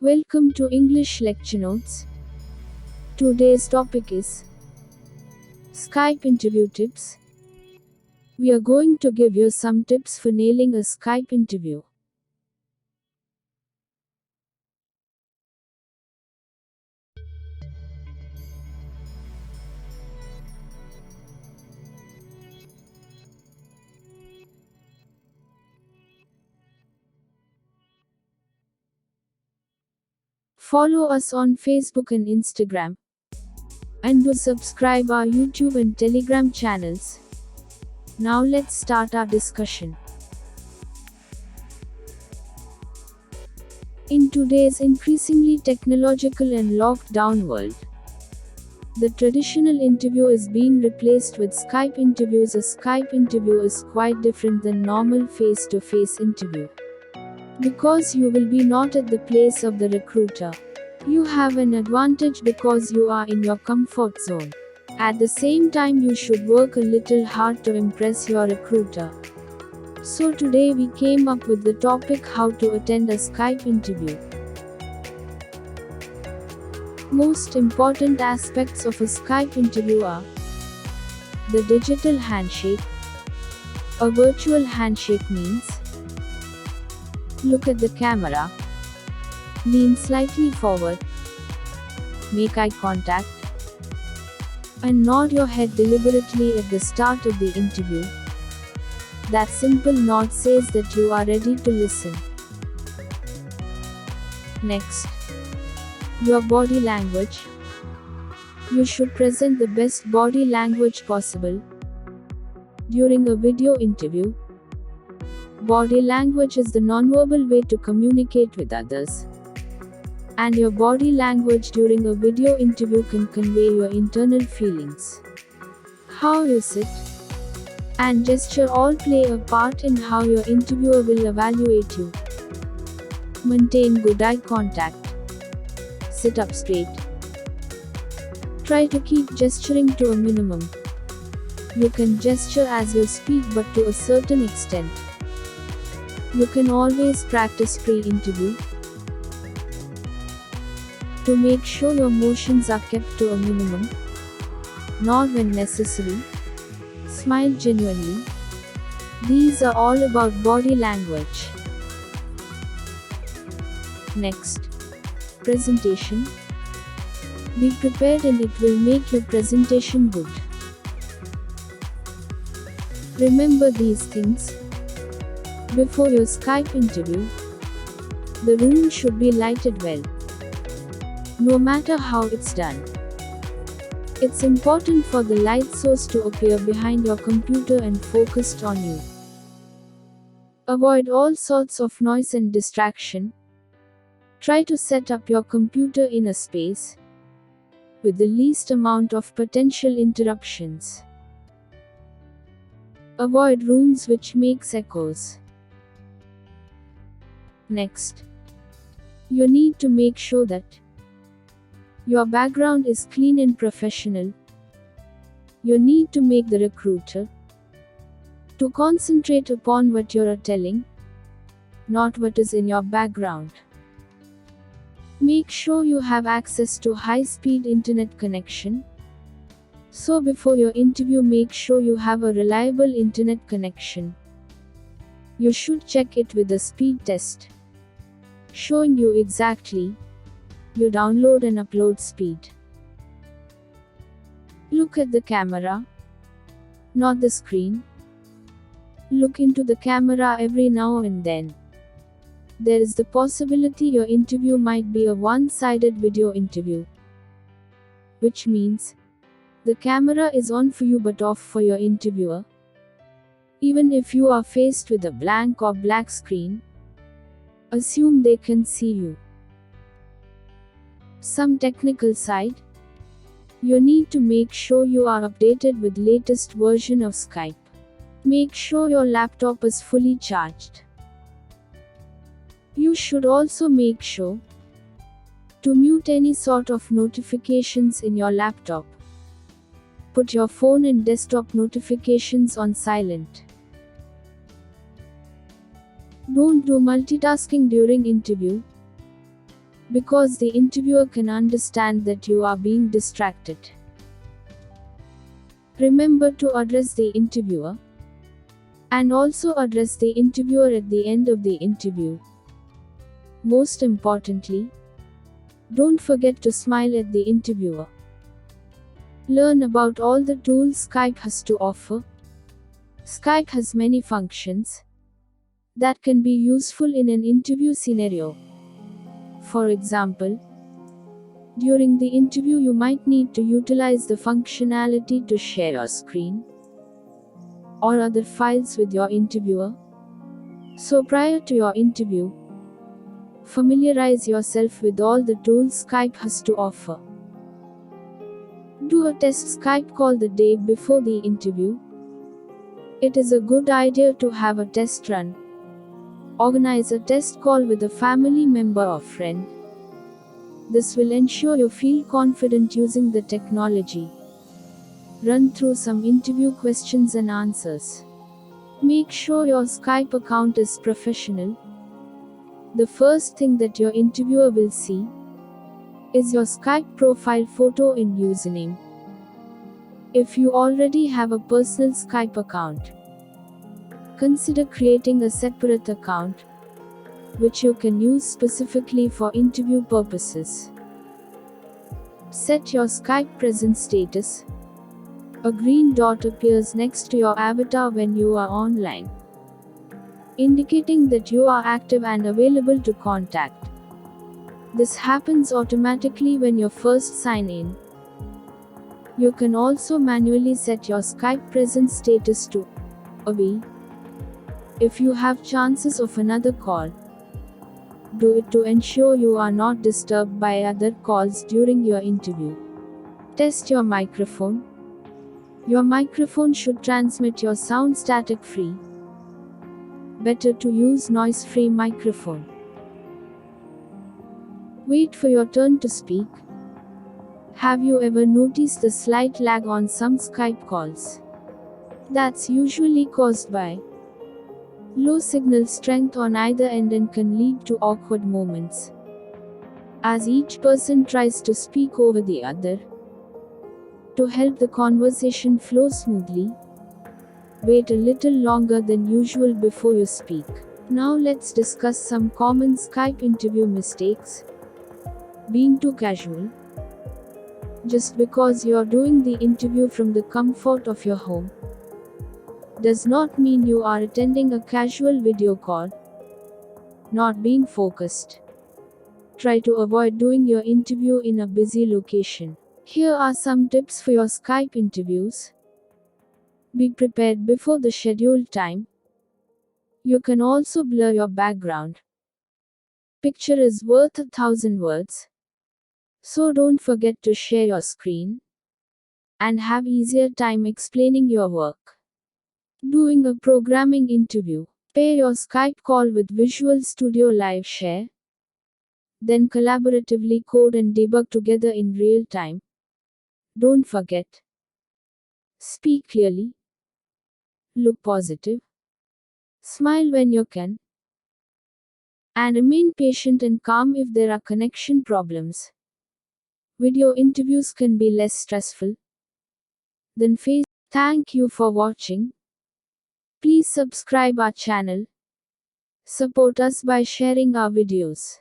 Welcome to English Lecture Notes. Today's topic is Skype interview tips. We are going to give you some tips for nailing a Skype interview. Follow us on Facebook and Instagram. And do subscribe our YouTube and Telegram channels. Now let's start our discussion. In today's increasingly technological and locked down world, the traditional interview is being replaced with Skype interviews. A Skype interview is quite different than normal face-to-face interview. Because you will be not at the place of the recruiter. You have an advantage because you are in your comfort zone. At the same time, you should work a little hard to impress your recruiter. So today we came up with the topic how to attend a Skype interview. Most important aspects of a Skype interview are the digital handshake. A virtual handshake means look at the camera, lean slightly forward, make eye contact, and nod your head deliberately at the start of the interview. That simple nod says that you are ready to listen. Next, your body language. You should present the best body language possible. During a video interview, body language is the nonverbal way to communicate with others. And your body language during a video interview can convey your internal feelings. How you sit and gesture all play a part in how your interviewer will evaluate you. Maintain good eye contact. Sit up straight. Try to keep gesturing to a minimum. You can gesture as you speak, but to a certain extent. You can always practice pre-interview to make sure your motions are kept to a minimum. Nod when necessary. Smile genuinely. These are all about body language. Next, presentation. Be prepared and it will make your presentation good. Remember these things. Before your Skype interview, the room should be lighted well. No matter how it's done. It's important for the light source to appear behind your computer and focused on you. Avoid all sorts of noise and distraction. Try to set up your computer in a space with the least amount of potential interruptions. Avoid rooms which makes echoes. Next, you need to make sure that your background is clean and professional. You need to make the recruiter to concentrate upon what you are telling, not what is in your background. Make sure you have access to high-speed internet connection. So before your interview, make sure you have a reliable internet connection. You should check it with a speed test, showing you exactly your download and upload speed. Look at the camera, not the screen. Look into the camera every now and then. There is the possibility your interview might be a one-sided video interview, which means the camera is on for you but off for your interviewer. Even if you are faced with a blank or black screen, assume they can see you. Some technical side. You need to make sure you are updated with latest version of Skype. Make sure your laptop is fully charged. You should also make sure to mute any sort of notifications in your laptop. Put your phone and desktop notifications on silent. Don't do multitasking during interview. because the interviewer can understand that you are being distracted. Remember to address the interviewer and also address the interviewer at the end of the interview. Most importantly, don't forget to smile at the interviewer. Learn about all the tools Skype has to offer. Skype has many functions that can be useful in an interview scenario. For example, during the interview you might need to utilize the functionality to share your screen or other files with your interviewer. So prior to your interview, familiarize yourself with all the tools Skype has to offer. Do a test Skype call the day before the interview. It is a good idea to have a test run. Organize a test call with a family member or friend. This will ensure you feel confident using the technology. Run through some interview questions and answers. Make sure your Skype account is professional. The first thing that your interviewer will see is your Skype profile photo and username. If you already have a personal Skype account, consider creating a separate account, which you can use specifically for interview purposes. Set your Skype presence status. A green dot appears next to your avatar when you are online, indicating that you are active and available to contact. This happens automatically when you first sign in. You can also manually set your Skype presence status to away. If you have chances of another call, do it to ensure you are not disturbed by other calls during your interview. Test your microphone. Your microphone should transmit your sound static free. Better to use noise-free microphone. Wait for your turn to speak. Have you ever noticed the slight lag on some Skype calls? That's usually caused by low signal strength on either end and can lead to awkward moments, as each person tries to speak over the other. To help the conversation flow smoothly, wait a little longer than usual before you speak. Now let's discuss some common Skype interview mistakes. Being too casual. Just because you're doing the interview from the comfort of your home does not mean you are attending a casual video call. Not being focused. Try to avoid doing your interview in a busy location. Here are some tips for your Skype interviews. Be prepared before the scheduled time. You can also blur your background. Picture is worth 1,000 words. So don't forget to share your screen and have easier time explaining your work. Doing a programming interview. Pair your Skype call with Visual Studio Live Share. Then collaboratively code and debug together in real time. Don't forget. Speak clearly. Look positive. Smile when you can. And remain patient and calm if there are connection problems. Video interviews can be less stressful than face. Thank you for watching. Please subscribe our channel. Support us by sharing our videos.